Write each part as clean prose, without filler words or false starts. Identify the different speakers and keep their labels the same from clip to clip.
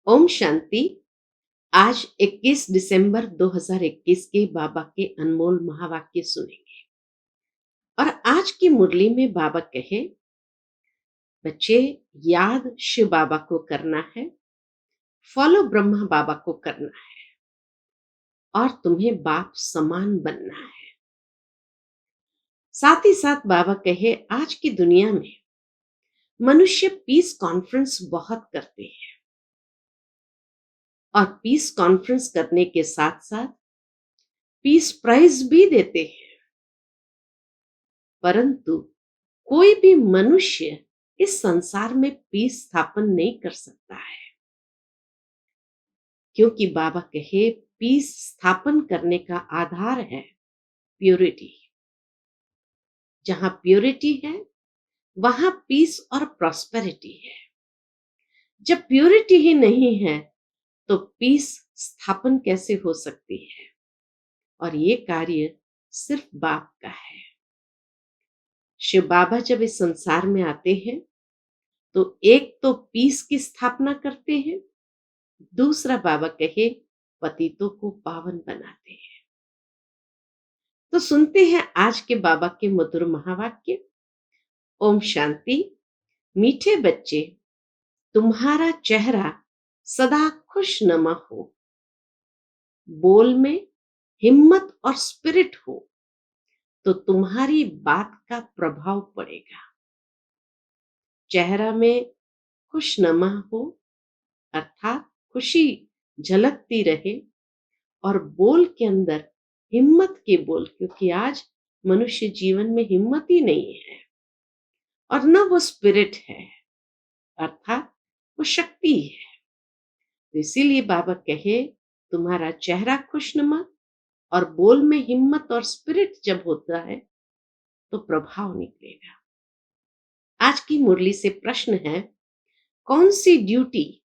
Speaker 1: ओम शांति। आज 21 दिसंबर 2021 के बाबा के अनमोल महावाक्य सुनेंगे। और आज की मुरली में बाबा कहे, बच्चे याद शिव बाबा को करना है, फॉलो ब्रह्मा बाबा को करना है और तुम्हें बाप समान बनना है। साथ ही साथ बाबा कहे, आज की दुनिया में मनुष्य पीस कॉन्फ्रेंस बहुत करते हैं और पीस कॉन्फ्रेंस करने के साथ साथ पीस प्राइज भी देते हैं, परंतु कोई भी मनुष्य इस संसार में पीस स्थापन नहीं कर सकता है, क्योंकि बाबा कहे पीस स्थापन करने का आधार है प्योरिटी। जहां प्योरिटी है वहां पीस और प्रॉस्पेरिटी है। जब प्योरिटी ही नहीं है तो पीस स्थापन कैसे हो सकती है? और ये कार्य सिर्फ बाप का है। शिव बाबा जब इस संसार में आते हैं तो एक तो पीस की स्थापना करते हैं, दूसरा बाबा कहे पतितों को पावन बनाते हैं। तो सुनते हैं आज के बाबा के मधुर महावाक्य। ओम शांति। मीठे बच्चे, तुम्हारा चेहरा सदा खुशनुमा हो, बोल में हिम्मत और स्पिरिट हो तो तुम्हारी बात का प्रभाव पड़ेगा। चेहरा में खुशनुमा हो अर्थात खुशी झलकती रहे और बोल के अंदर हिम्मत के बोल, क्योंकि आज मनुष्य जीवन में हिम्मत ही नहीं है और न वो स्पिरिट है अर्थात वो शक्ति है। तो इसीलिए बाबा कहे तुम्हारा चेहरा खुशनुमा और बोल में हिम्मत और स्पिरिट जब होता है तो प्रभाव निकलेगा। आज की मुरली से प्रश्न है, कौन सी ड्यूटी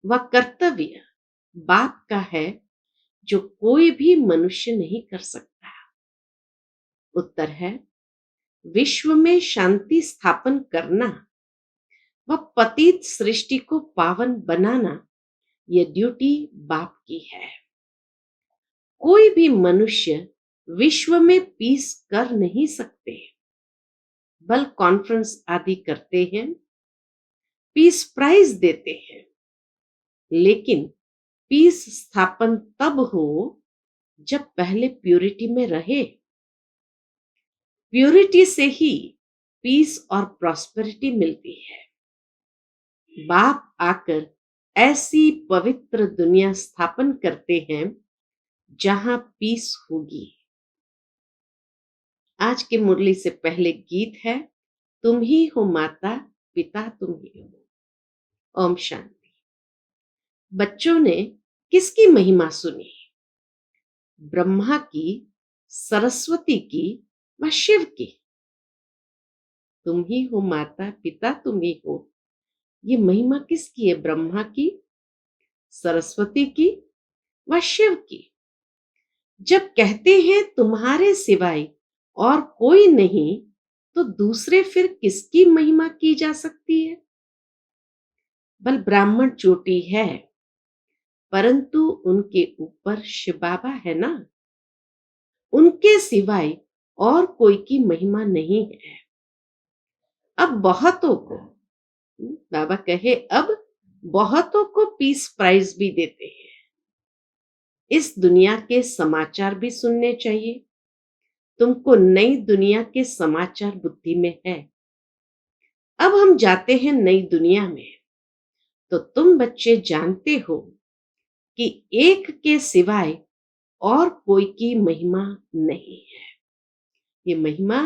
Speaker 1: व कर्तव्य बाप का है जो कोई भी मनुष्य नहीं कर सकता? उत्तर है, विश्व में शांति स्थापन करना व पतित सृष्टि को पावन बनाना, यह ड्यूटी बाप की है। कोई भी मनुष्य विश्व में पीस कर नहीं सकते। बल कॉन्फ्रेंस आदि करते हैं, पीस प्राइज देते हैं, लेकिन पीस स्थापन तब हो जब पहले प्योरिटी में रहे। प्योरिटी से ही पीस और प्रॉस्पेरिटी मिलती है। बाप आकर ऐसी पवित्र दुनिया स्थापन करते हैं जहां पीस होगी। आज की मुरली से पहले गीत है, तुम ही हो माता पिता तुम ही हो। ओम शांति। बच्चों ने किसकी महिमा सुनी? ब्रह्मा की, सरस्वती की व शिव की। तुम ही हो माता पिता तुम ही हो, ये महिमा किसकी है? ब्रह्मा की, सरस्वती की व शिव की। जब कहते हैं तुम्हारे सिवाय और कोई नहीं, तो दूसरे फिर किसकी महिमा की जा सकती है? बल ब्राह्मण चोटी है, परंतु उनके ऊपर शिव बाबा है ना, उनके सिवाय और कोई की महिमा नहीं है। अब बहुतों को, बाबा कहे अब बहुतों को पीस प्राइज भी देते हैं। इस दुनिया के समाचार भी सुनने चाहिए। तुमको नई दुनिया के समाचार बुद्धि में है। अब हम जाते हैं नई दुनिया में, तो तुम बच्चे जानते हो कि एक के सिवाय और कोई की महिमा नहीं है। ये महिमा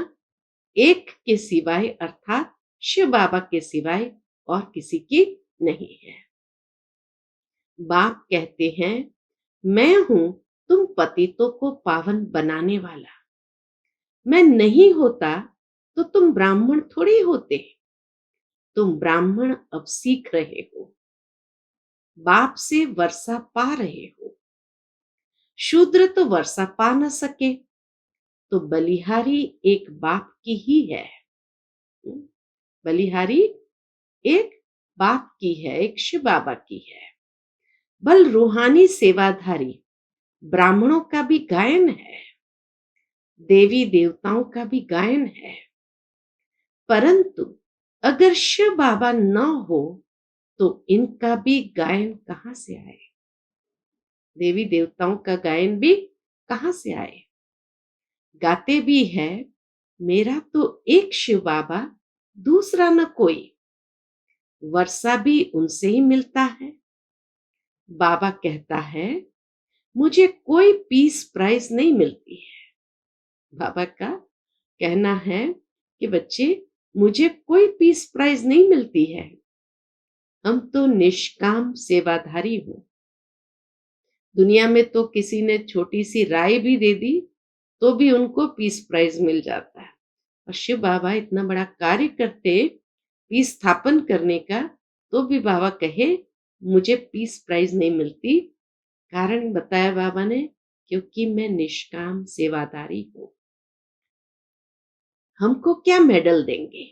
Speaker 1: एक के सिवाय अर्थात शिव बाबा के सिवाय और किसी की नहीं है। बाप कहते हैं, मैं हूं तुम पतितों को पावन बनाने वाला। मैं नहीं होता तो तुम ब्राह्मण थोड़ी होते। तुम ब्राह्मण अब सीख रहे हो, बाप से वर्षा पा रहे हो। शूद्र तो वर्षा पा न सके, तो बलिहारी एक बाप की ही है। बलिहारी एक बाप की है, एक शिव बाबा की है। बल रूहानी सेवाधारी ब्राह्मणों का भी गायन है, देवी देवताओं का भी गायन है। परंतु अगर शिव बाबा न हो तो इनका भी गायन कहां से आए? देवी देवताओं का गायन भी कहां से आए? गाते भी है, मेरा तो एक शिव बाबा, दूसरा न कोई। वर्षा भी उनसे ही मिलता है। बाबा कहता है, मुझे कोई पीस प्राइज नहीं मिलती है। बाबा का कहना है कि बच्चे, मुझे कोई पीस प्राइज नहीं मिलती है। हम तो निष्काम सेवाधारी हूं। दुनिया में तो किसी ने छोटी सी राय भी दे दी तो भी उनको पीस प्राइज मिल जाता है। और शिव बाबा इतना बड़ा कार्य करते पीस स्थापन करने का, तो भी बाबा कहे मुझे पीस प्राइज नहीं मिलती। कारण बताया बाबा ने, क्योंकि मैं निष्काम सेवादारी हूं। हमको क्या मेडल देंगे?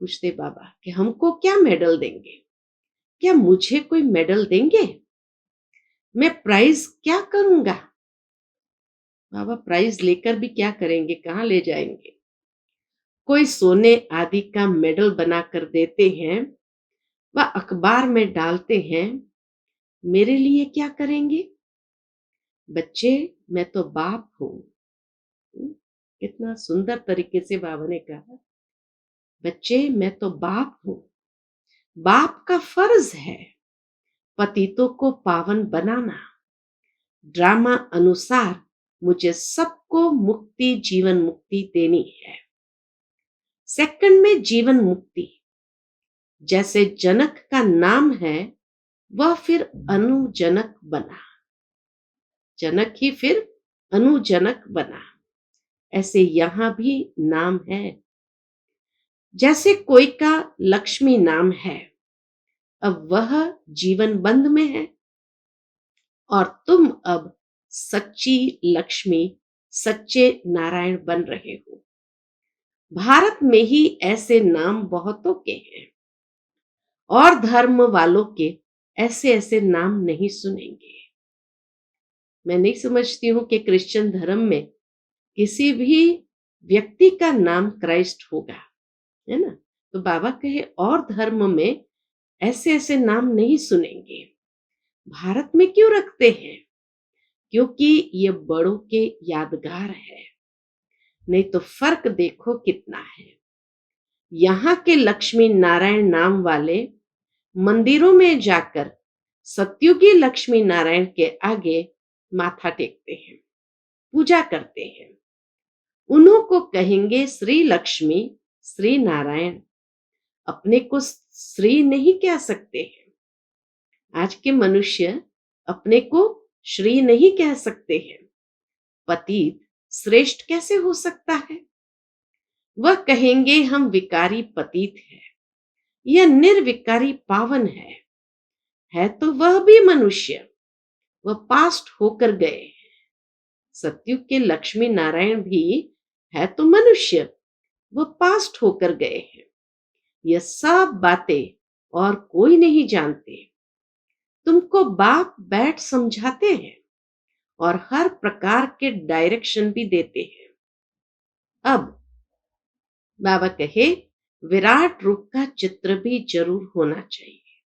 Speaker 1: पूछते बाबा कि हमको क्या मेडल देंगे? क्या मुझे कोई मेडल देंगे? मैं प्राइज क्या करूंगा? बाबा प्राइज लेकर भी क्या करेंगे, कहां ले जाएंगे? कोई सोने आदि का मेडल बनाकर देते हैं, वह अखबार में डालते हैं। मेरे लिए क्या करेंगे? बच्चे, मैं तो बाप हूं। कितना सुंदर तरीके से बाबा ने कहा, बच्चे मैं तो बाप हूं। बाप का फर्ज है पतितों को पावन बनाना। ड्रामा अनुसार मुझे सबको मुक्ति, जीवन मुक्ति देनी है। सेकंड में जीवन मुक्ति। जैसे जनक का नाम है, वह फिर अनुजनक बना। जनक ही फिर अनुजनक बना। ऐसे यहां भी नाम है। जैसे कोई का लक्ष्मी नाम है, अब वह जीवन बंद में है और तुम अब सच्ची लक्ष्मी, सच्चे नारायण बन रहे हो। भारत में ही ऐसे नाम बहुतों के हैं और धर्म वालों के ऐसे ऐसे नाम नहीं सुनेंगे। मैं नहीं समझती हूं कि क्रिश्चियन धर्म में किसी भी व्यक्ति का नाम क्राइस्ट होगा, है ना? तो बाबा कहे और धर्म में ऐसे ऐसे नाम नहीं सुनेंगे। भारत में क्यों रखते हैं? क्योंकि ये बड़ों के यादगार है। नहीं तो फर्क देखो कितना है। यहाँ के लक्ष्मी नारायण नाम वाले मंदिरों में जाकर सत्युगी लक्ष्मी नारायण के आगे माथा टेकते हैं, पूजा करते हैं। उन्हों को कहेंगे श्री लक्ष्मी, श्री नारायण। अपने को श्री नहीं कह सकते हैं। आज के मनुष्य अपने को श्री नहीं कह सकते हैं। पतित श्रेष्ठ कैसे हो सकता है? वह कहेंगे हम विकारी पतित है, यह निर्विकारी पावन है तो वह भी मनुष्य, वह पास्ट होकर गए। सत्युग के लक्ष्मी नारायण भी है तो मनुष्य, वह पास्ट होकर गए हैं। यह सब बातें और कोई नहीं जानते। तुमको बाप बैठ समझाते हैं और हर प्रकार के डायरेक्शन भी देते हैं। अब बाबा कहे, विराट रूप का चित्र भी जरूर होना चाहिए।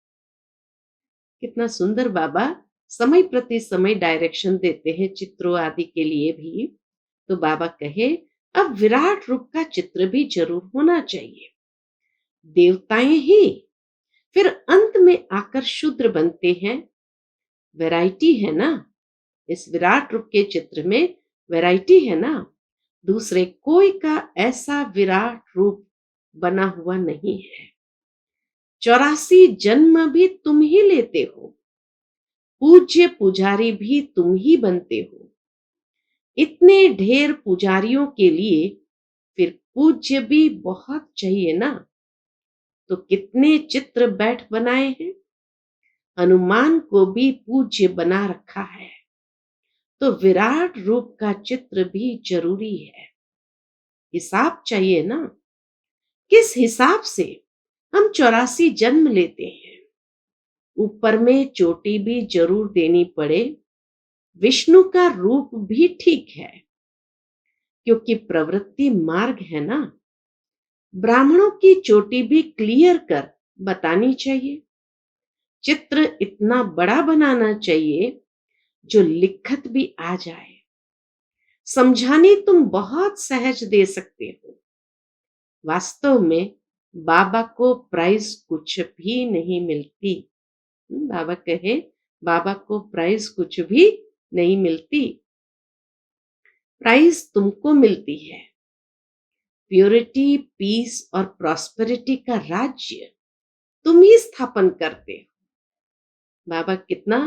Speaker 1: कितना सुंदर बाबा समय प्रति समय डायरेक्शन देते हैं चित्रों आदि के लिए भी। तो बाबा कहे, अब विराट रूप का चित्र भी जरूर होना चाहिए। देवताएं ही फिर अंत में आकर शूद्र बनते हैं। वैरायटी है ना, इस विराट रूप के चित्र में वैरायटी है ना। दूसरे कोई का ऐसा विराट रूप बना हुआ नहीं है। 84 जन्म भी तुम ही लेते हो, पूज्य पुजारी भी तुम ही बनते हो। इतने ढेर पुजारियों के लिए फिर पूज्य भी बहुत चाहिए ना। तो कितने चित्र बैठ बनाए हैं। हनुमान को भी पूज्य बना रखा है, तो विराट रूप का चित्र भी जरूरी है। हिसाब चाहिए ना। किस हिसाब से हम 84 जन्म लेते हैं? ऊपर में चोटी भी जरूर देनी पड़े, विष्णु का रूप भी ठीक है, क्योंकि प्रवृत्ति मार्ग है ना। ब्राह्मणों की चोटी भी क्लियर कर बतानी चाहिए। चित्र इतना बड़ा बनाना चाहिए जो लिखत भी आ जाए। समझाने तुम बहुत सहज दे सकते हो। वास्तव में बाबा को प्राइज कुछ भी नहीं मिलती। बाबा कहे, बाबा को प्राइज कुछ भी नहीं मिलती। प्राइज तुमको मिलती है। प्योरिटी, पीस और प्रॉस्पेरिटी का राज्य तुम ही स्थापन करते हो। बाबा कितना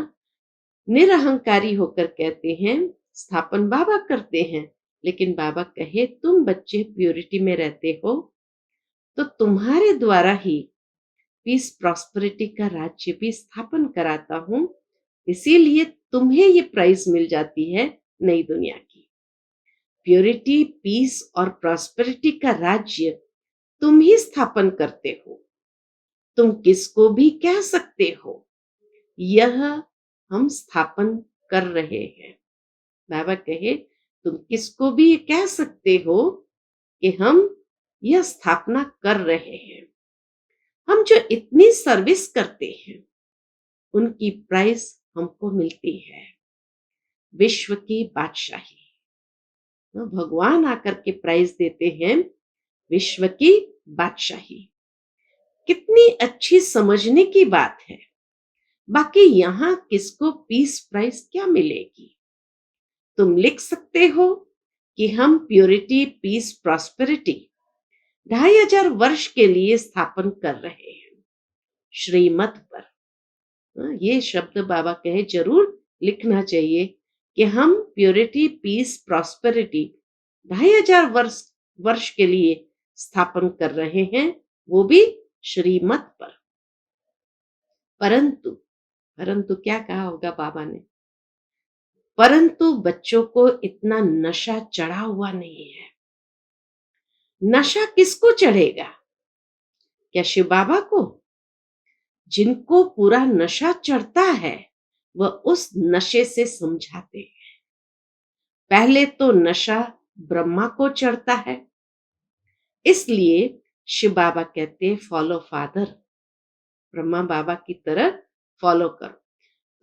Speaker 1: निरहंकारी होकर कहते हैं, स्थापन बाबा करते हैं, लेकिन बाबा कहे तुम बच्चे प्योरिटी में रहते हो, तो तुम्हारे द्वारा ही पीस प्रॉस्पेरिटी का राज्य भी स्थापन कराता हूं। इसीलिए तुम्हें ये प्राइज मिल जाती है नई दुनिया की। प्योरिटी, पीस और प्रॉस्पेरिटी का राज्य तुम ही स्थापन करते हो। तुम किसको भी कह सकते हो, यह हम स्थापन कर रहे हैं। बाबा कहे तुम किसको भी कह सकते हो कि हम यह स्थापना कर रहे हैं। हम जो इतनी सर्विस करते हैं उनकी प्राइस हमको मिलती है, विश्व की बादशाही। भगवान आकर के प्राइज देते हैं, विश्व की बादशाही। कितनी अच्छी समझने की बात है। बाकी यहां किसको पीस प्राइज क्या मिलेगी? तुम लिख सकते हो कि हम प्योरिटी, पीस, प्रॉस्पेरिटी 2500 वर्ष के लिए स्थापन कर रहे हैं श्रीमत पर। ये शब्द बाबा कहे जरूर लिखना चाहिए कि हम प्योरिटी, पीस, प्रॉस्पेरिटी 2500 वर्ष के लिए स्थापन कर रहे हैं, वो भी श्रीमत पर। परंतु परंतु क्या कहा होगा बाबा ने? परंतु बच्चों को इतना नशा चढ़ा हुआ नहीं है। नशा किसको चढ़ेगा? क्या शिव बाबा को? जिनको पूरा नशा चढ़ता है वह उस नशे से समझाते हैं। पहले तो नशा ब्रह्मा को चढ़ता है, इसलिए शिव बाबा कहते हैं फॉलो फादर, ब्रह्मा बाबा की तरह फॉलो करो।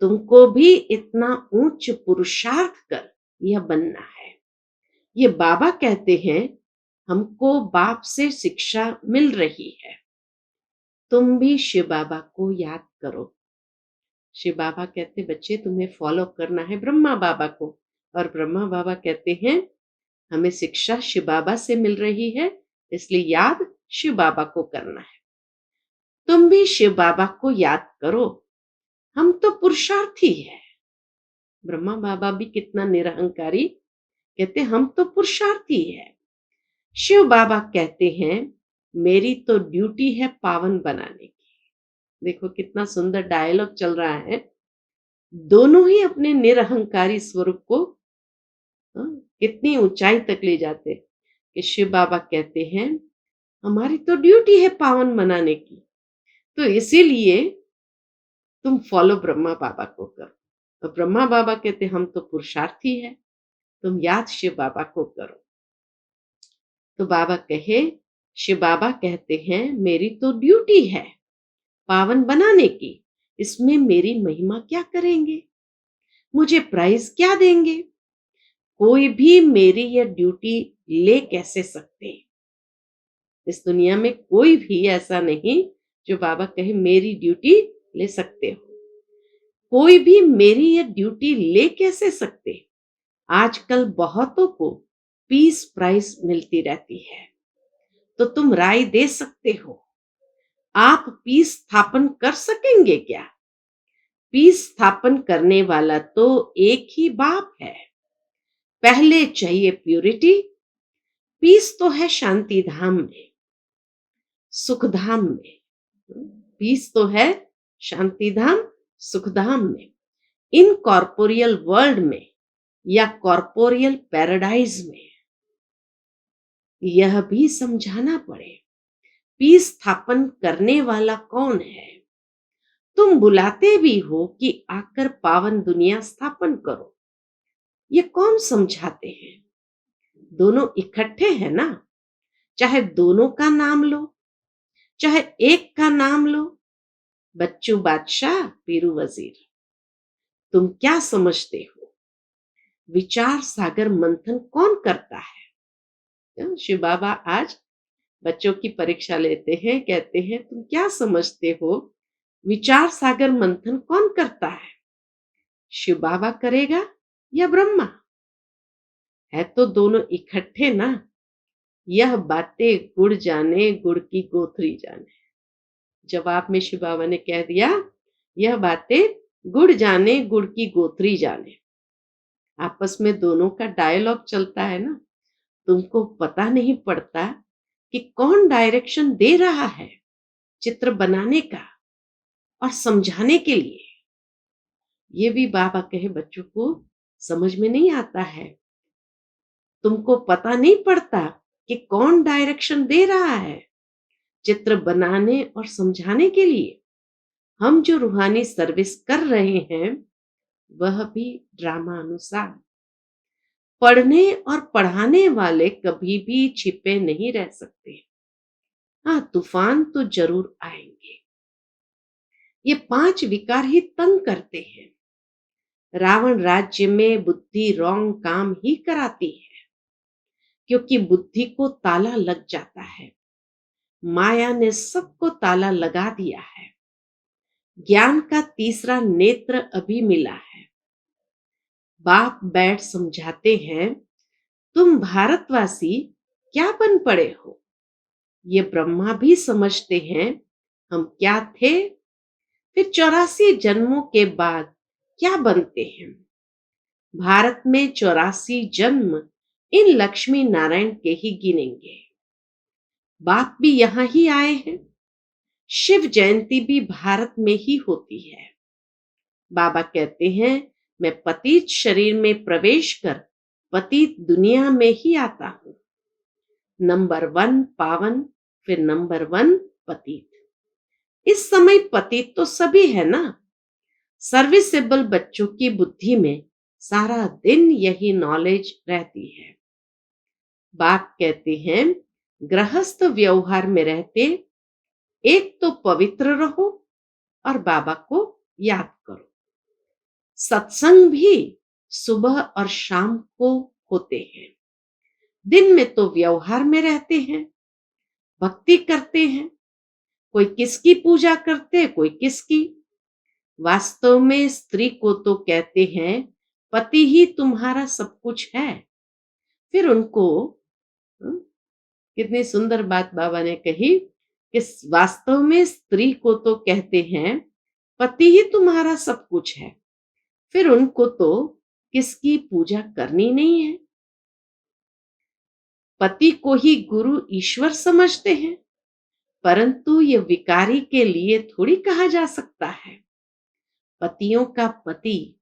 Speaker 1: तुमको भी इतना ऊंच पुरुषार्थ कर यह बनना है। ये बाबा कहते हैं हमको बाप से शिक्षा मिल रही है। तुम भी शिव बाबा को याद करो। शिव बाबा कहते बच्चे तुम्हें फॉलो करना है ब्रह्मा बाबा को, और ब्रह्मा बाबा कहते हैं हमें शिक्षा शिव बाबा से मिल रही है, इसलिए याद शिव बाबा को करना है। तुम भी शिव बाबा को याद करो। हम तो पुरुषार्थी है। ब्रह्मा बाबा भी कितना निरहंकारी, कहते हम तो पुरुषार्थी है। शिव बाबा कहते हैं मेरी तो ड्यूटी है पावन बनाने की। देखो कितना सुंदर डायलॉग चल रहा है। दोनों ही अपने निरहंकारी स्वरूप को कितनी ऊंचाई तक ले जाते कि शिव बाबा कहते हैं हमारी तो ड्यूटी है पावन बनाने की, तो इसीलिए तुम फॉलो ब्रह्मा बाबा को करो। तो ब्रह्मा बाबा कहते हम तो पुरुषार्थी है, तुम याद शिव बाबा को करो। तो बाबा कहे, शिव बाबा कहते हैं मेरी तो ड्यूटी है पावन बनाने की, इसमें मेरी महिमा क्या करेंगे, मुझे प्राइज क्या देंगे? कोई भी मेरी यह ड्यूटी ले कैसे सकते? इस दुनिया में कोई भी ऐसा नहीं जो बाबा कहे मेरी ड्यूटी ले सकते हो। कोई भी मेरी यह ड्यूटी ले कैसे सकते? आजकल बहुतों को पीस प्राइज मिलती रहती है, तो तुम राय दे सकते हो, आप पीस स्थापन कर सकेंगे क्या? पीस स्थापन करने वाला तो एक ही बाप है। पहले चाहिए प्यूरिटी। पीस तो है शांति धाम में, सुख धाम में। पीस तो है शांति धाम, सुख धाम में, इन कॉर्पोरियल वर्ल्ड में या कॉर्पोरियल पैराडाइज में। यह भी समझाना पड़े पीस स्थापन करने वाला कौन है। तुम बुलाते भी हो कि आकर पावन दुनिया स्थापन करो, ये कौन समझाते हैं। दोनों इकट्ठे हैं ना, चाहे दोनों का नाम लो चाहे एक का नाम लो। बच्चू बादशाह पीरू वजीर, तुम क्या समझते हो, विचार सागर मंथन कौन करता है। शिव बाबा आज बच्चों की परीक्षा लेते हैं, कहते हैं तुम क्या समझते हो, विचार सागर मंथन कौन करता है, शिव बाबा करेगा या ब्रह्मा। है तो दोनों इकट्ठे ना। यह बातें गुड़ जाने गुड़ की गोथरी जाने। जवाब में शिव बाबा ने कह दिया, यह बातें गुड़ जाने गुड़ की गोथरी जाने। आपस में दोनों का डायलॉग चलता है ना। तुमको पता नहीं पड़ता कि कौन डायरेक्शन दे रहा है चित्र बनाने का और समझाने के लिए। ये भी बाबा कहे बच्चों को समझ में नहीं आता है। तुमको पता नहीं पड़ता कि कौन डायरेक्शन दे रहा है चित्र बनाने और समझाने के लिए। हम जो रूहानी सर्विस कर रहे हैं वह भी ड्रामा अनुसार। पढ़ने और पढ़ाने वाले कभी भी छिपे नहीं रह सकते। हाँ, तूफान तो जरूर आएंगे। ये 5 विकार ही तंग करते हैं। रावण राज्य में बुद्धि रॉन्ग काम ही कराती है, क्योंकि बुद्धि को ताला लग जाता है। माया ने सबको ताला लगा दिया है। ज्ञान का तीसरा नेत्र अभी मिला है। बाप बैठ समझाते हैं, तुम भारतवासी क्या बन पड़े हो। ये ब्रह्मा भी समझते हैं हम क्या थे, फिर 84 जन्मों के बाद क्या बनते हैं। भारत में 84 जन्म इन लक्ष्मी नारायण के ही गिनेंगे। बाप भी यहां ही आए हैं। शिव जयंती भी भारत में ही होती है। बाबा कहते हैं, मैं पतित शरीर में प्रवेश कर पतित दुनिया में ही आता हूं। नंबर 1 पावन, फिर नंबर 1 पतित। इस समय पतित तो सभी है ना। सर्विसेबल बच्चों की बुद्धि में सारा दिन यही नॉलेज रहती है। बाप कहते हैं, गृहस्थ व्यवहार में रहते एक तो पवित्र रहो और बाबा को याद करो। सत्संग भी सुबह और शाम को होते हैं। दिन में तो व्यवहार में रहते हैं, भक्ति करते हैं। कोई किसकी पूजा करते, कोई किसकी। वास्तव में स्त्री को तो कहते हैं पति ही तुम्हारा सब कुछ है। फिर उनको कितनी सुंदर बात बाबा ने कही कि वास्तव में स्त्री को तो कहते हैं पति ही तुम्हारा सब कुछ है। फिर उनको तो किसकी पूजा करनी नहीं है। पति को ही गुरु ईश्वर समझते हैं, परंतु ये विकारी के लिए थोड़ी कहा जा सकता है। पतियों का पति,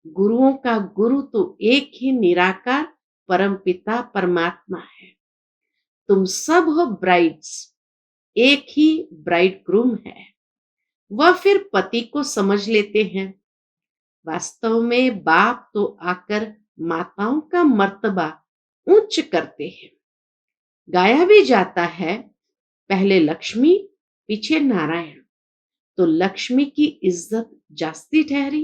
Speaker 1: गुरुओं का गुरु तो एक ही निराकार परमपिता परमात्मा है। तुम सब हो ब्राइड्स, एक ही ब्राइड ग्रूम है। वह फिर पति को समझ लेते हैं। वास्तव में बाप तो आकर माताओं का मर्तबा उच्च करते हैं। गाया भी जाता है, पहले लक्ष्मी पीछे नारायण, तो लक्ष्मी की इज्जत जास्ती ठहरी।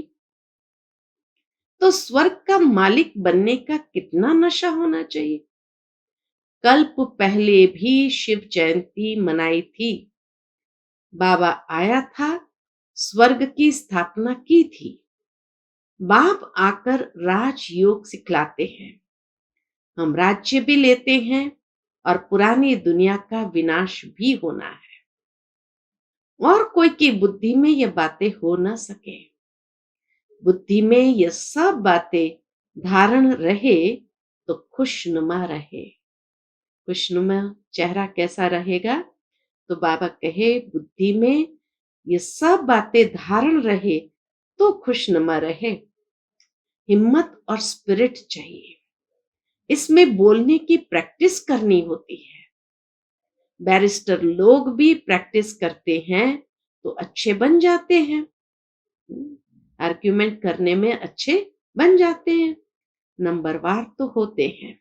Speaker 1: तो स्वर्ग का मालिक बनने का कितना नशा होना चाहिए। कल्प पहले भी शिव जयंती मनाई थी। बाबा आया था, स्वर्ग की स्थापना की थी। बाप आकर राजयोग सिखलाते हैं। हम राज्य भी लेते हैं और पुरानी दुनिया का विनाश भी होना है। और कोई की बुद्धि में ये बातें हो ना सके। बुद्धि में ये सब बातें धारण रहे तो खुशनुमा रहे। खुशनुमा चेहरा कैसा रहेगा, तो बाबा कहे बुद्धि में ये सब बातें धारण रहे तो खुशनुमा रहे। हिम्मत और स्पिरिट चाहिए। इसमें बोलने की प्रैक्टिस करनी होती है। बैरिस्टर लोग भी प्रैक्टिस करते हैं तो अच्छे बन जाते हैं। आर्ग्यूमेंट करने में अच्छे बन जाते हैं। नंबरवार तो होते हैं।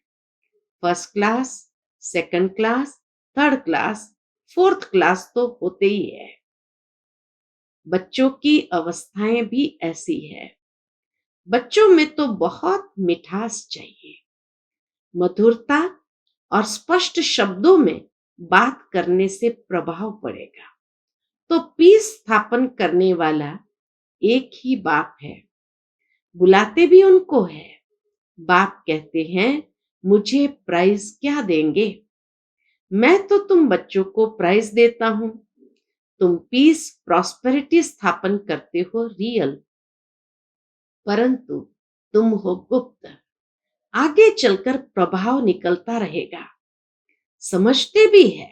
Speaker 1: First class, second class, third class, fourth class तो होते ही है। बच्चों की अवस्थाएं भी ऐसी है। बच्चों में तो बहुत मिठास चाहिए। मधुरता और स्पष्ट शब्दों में बात करने से प्रभाव पड़ेगा। तो पीस स्थापन करने वाला एक ही बाप है। बुलाते भी उनको है। बाप कहते हैं, मुझे प्राइज क्या देंगे? मैं तो तुम बच्चों को प्राइज देता हूं। तुम पीस प्रॉस्पेरिटी स्थापन करते हो रियल, परंतु तुम हो गुप्त। आगे चलकर प्रभाव निकलता रहेगा। समझते भी है।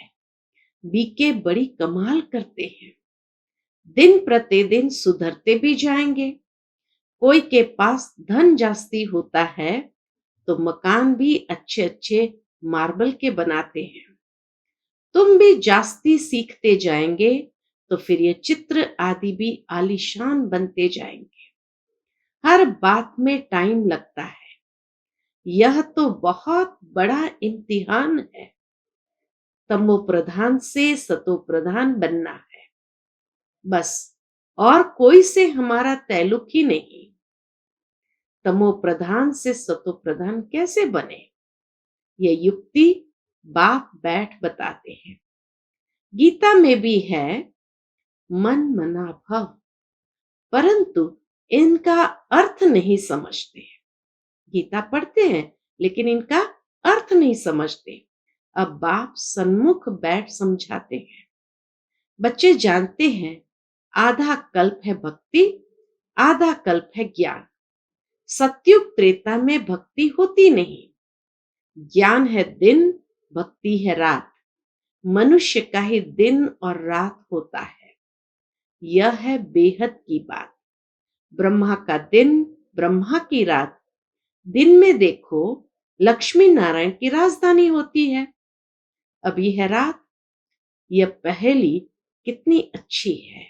Speaker 1: बीके बड़ी कमाल करते हैं। दिन प्रतिदिन सुधरते भी जाएंगे। कोई के पास धन जास्ती होता है तो मकान भी अच्छे अच्छे मार्बल के बनाते हैं। तुम भी जास्ती सीखते जाएंगे तो फिर ये चित्र आदि भी आलीशान बनते जाएंगे। हर बात में टाइम लगता है। यह तो बहुत बड़ा इम्तिहान है। तमो प्रधान से सतो प्रधान बनना है, बस। और कोई से हमारा ताल्लुक ही नहीं। तमो प्रधान से सतो प्रधान कैसे बने, ये युक्ति बाप बैठ बताते हैं। गीता में भी है मन मना भव, परंतु इनका अर्थ नहीं समझते। गीता पढ़ते हैं लेकिन इनका अर्थ नहीं समझते। अब बाप सन्मुख बैठ समझाते हैं। बच्चे जानते हैं आधा कल्प है भक्ति, आधा कल्प है ज्ञान। सतयुग त्रेता में भक्ति होती नहीं। ज्ञान है दिन, भक्ति है रात। मनुष्य का ही दिन और रात होता है। यह है बेहद की बात। ब्रह्मा का दिन, ब्रह्मा की रात। दिन में देखो लक्ष्मी नारायण की राजधानी होती है। अभी है रात। यह पहेली कितनी अच्छी है।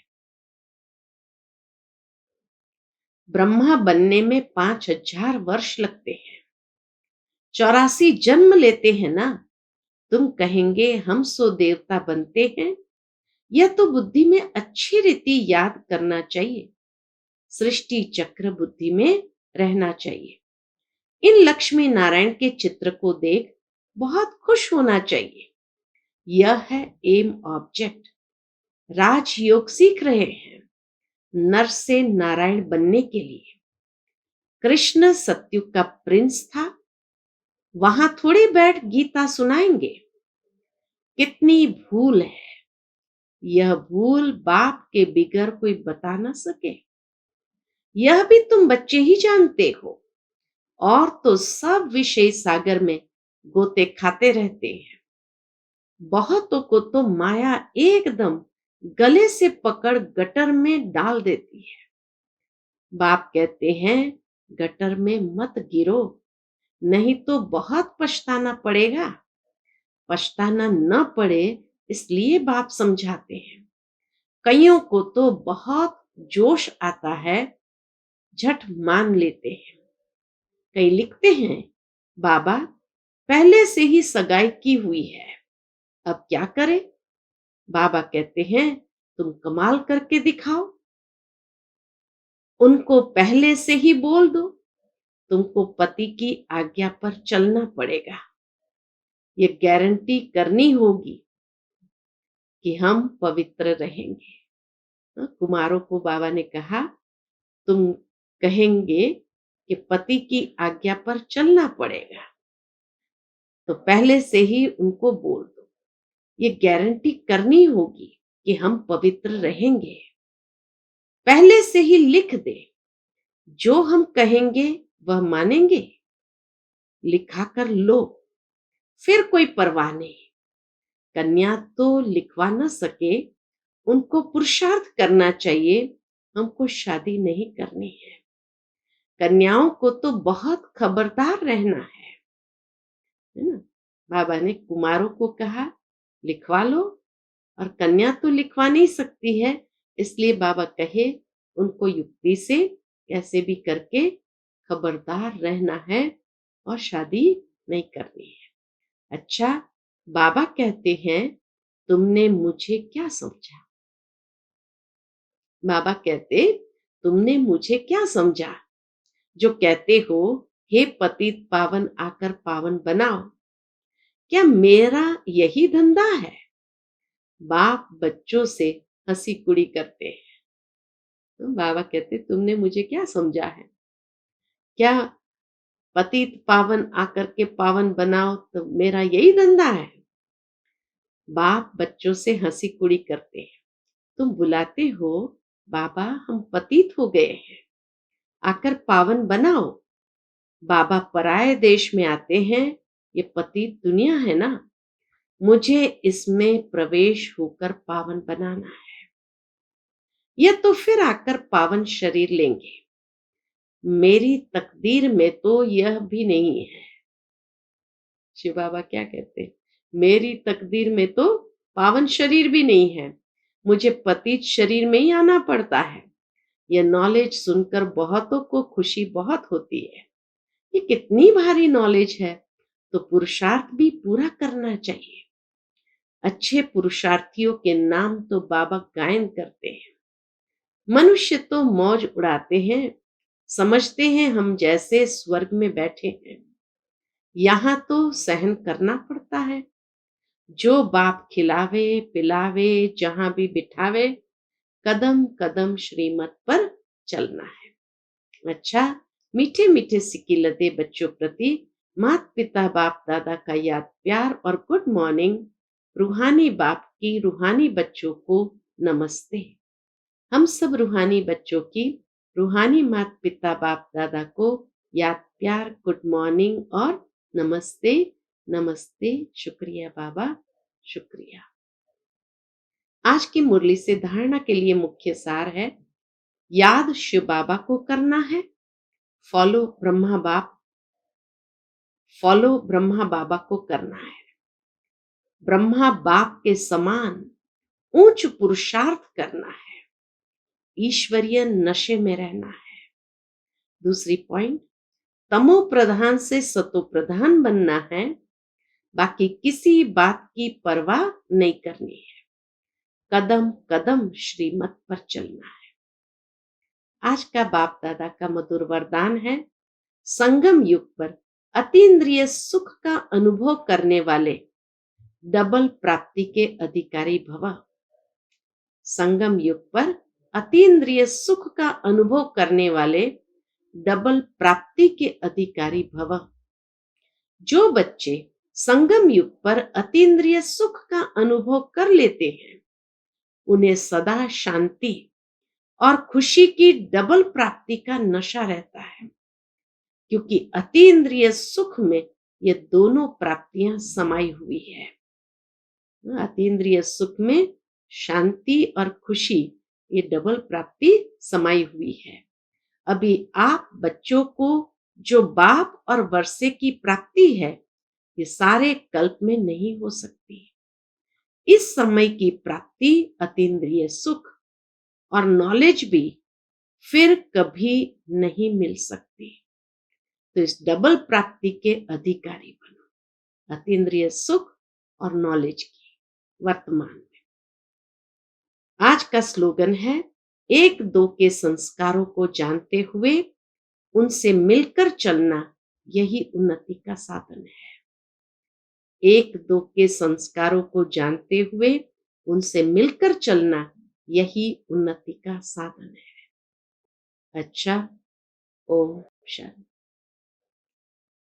Speaker 1: ब्रह्मा बनने में 5000 वर्ष लगते हैं। 84 जन्म लेते हैं ना। तुम कहेंगे हम सो देवता बनते हैं। यह तो बुद्धि में अच्छी रीति याद करना चाहिए। सृष्टि चक्र बुद्धि में रहना चाहिए। इन लक्ष्मी नारायण के चित्र को देख बहुत खुश होना चाहिए। यह है एम ऑब्जेक्ट। राजयोग सीख रहे हैं नर से नारायण बनने के लिए। कृष्ण सत्युग का प्रिंस था। वहां थोड़ी बैठ गीता सुनाएंगे। कितनी भूल है। यह भूल बाप के बिगर कोई बता ना सके। यह भी तुम बच्चे ही जानते हो। और तो सब विषय सागर में गोते खाते रहते हैं। बहुतों को तो माया एकदम गले से पकड़ गटर में डाल देती है। बाप कहते हैं गटर में मत गिरो, नहीं तो बहुत पछताना पड़ेगा। पछताना न पड़े इसलिए बाप समझाते हैं। कईयों को तो बहुत जोश आता है, झट मान लेते हैं। कई लिखते हैं बाबा पहले से ही सगाई की हुई है, अब क्या करें? बाबा कहते हैं तुम कमाल करके दिखाओ। उनको पहले से ही बोल दो तुमको पति की आज्ञा पर चलना पड़ेगा। ये गारंटी करनी होगी कि हम पवित्र रहेंगे। कुमारों को बाबा ने कहा तुम कहेंगे कि पति की आज्ञा पर चलना पड़ेगा, तो पहले से ही उनको बोल दो। ये गारंटी करनी होगी कि हम पवित्र रहेंगे। पहले से ही लिख दे, जो हम कहेंगे वह मानेंगे। लिखा कर लो, फिर कोई परवाह नहीं। कन्या तो लिखवा न सके, उनको पुरुषार्थ करना चाहिए। हमको शादी नहीं करनी है। कन्याओं को तो बहुत खबरदार रहना है। है ना? बाबा ने कुमारों को कहा, लिखवा लो, और कन्या तो लिखवा नहीं सकती है, इसलिए बाबा कहे उनको युक्ति से कैसे भी करके खबरदार रहना है और शादी नहीं करनी है। अच्छा, बाबा कहते हैं, तुमने मुझे क्या समझा? बाबा कहते, तुमने मुझे क्या समझा जो कहते हो, हे पतित पावन आकर पावन बनाओ? क्या मेरा यही धंधा है? बाप बच्चों से हंसी कुड़ी करते हैं। तो बाबा कहते, तुमने मुझे क्या समझा है? क्या पतित पावन आकर के पावन बनाओ तो मेरा यही धंधा है? बाप बच्चों से हंसी कुड़ी करते हैं। तुम बुलाते हो, बाबा हम पतित हो गए हैं, आकर पावन बनाओ। बाबा पराये देश में आते हैं, ये पतित दुनिया है ना, मुझे इसमें प्रवेश होकर पावन बनाना है। यह तो फिर आकर पावन शरीर लेंगे। मेरी तकदीर में तो यह भी नहीं है। शिव बाबा क्या कहते हैं, मेरी तकदीर में तो पावन शरीर भी नहीं है, मुझे पतित शरीर में ही आना पड़ता है। यह नॉलेज सुनकर बहुतों को खुशी बहुत होती है। ये कितनी भारी नॉलेज है, तो पुरुषार्थ भी पूरा करना चाहिए। अच्छे पुरुषार्थियों के नाम तो बाबा गायन करते हैं। मनुष्य तो मौज उड़ाते हैं, समझते हैं हम जैसे स्वर्ग में बैठे हैं। यहाँ तो सहन करना पड़ता है। जो बाप खिलावे पिलावे जहां भी बिठावे, कदम कदम श्रीमत पर चलना है। अच्छा, मीठे मीठे सिक्के लदे बच्चों प्रति माता पिता बाप दादा का याद प्यार और गुड मॉर्निंग। रूहानी बाप की रूहानी बच्चों को नमस्ते। हम सब रूहानी बच्चों की रूहानी माता पिता बाप दादा को याद प्यार गुड मॉर्निंग और नमस्ते। नमस्ते, शुक्रिया बाबा, शुक्रिया। आज की मुरली से धारणा के लिए मुख्य सार है, याद शिव बाबा को करना है। फॉलो ब्रह्मा बाबा को करना है। ब्रह्मा बाप के समान ऊंच पुरुषार्थ करना है। ईश्वरीय नशे में रहना है। दूसरी पॉइंट, तमो प्रधान से सतो प्रधान बनना है। बाकी किसी बात की परवाह नहीं करनी है। कदम कदम श्रीमत पर चलना है। आज का बाप दादा का मधुर वरदान है, संगम युग पर अतीन्द्रिय सुख का अनुभव करने वाले डबल प्राप्ति के अधिकारी भव। संगम युग पर अतीन्द्रिय सुख का अनुभव करने वाले डबल प्राप्ति के अधिकारी भव। जो बच्चे संगम युग पर अतीन्द्रिय सुख का अनुभव कर लेते हैं, उन्हें सदा शांति और खुशी की डबल प्राप्ति का नशा रहता है, क्योंकि अतीन्द्रिय सुख में ये दोनों प्राप्तियां समाई हुई है। अतीन्द्रिय सुख में शांति और खुशी, ये डबल प्राप्ति समाई हुई है। अभी आप बच्चों को जो बाप और वर्षे की प्राप्ति है, ये सारे कल्प में नहीं हो सकती। इस समय की प्राप्ति अतीन्द्रिय सुख और नॉलेज भी फिर कभी नहीं मिल सकती। तो इस डबल प्राप्ति के अधिकारी बनो, अतीन्द्रिय सुख और नॉलेज की वर्तमान में। आज का स्लोगन है, एक दो के संस्कारों को जानते हुए उनसे मिलकर चलना, यही उन्नति का साधन है। एक दो के संस्कारों को जानते हुए उनसे मिलकर चलना, यही उन्नति का साधन है। अच्छा, ओम शांति।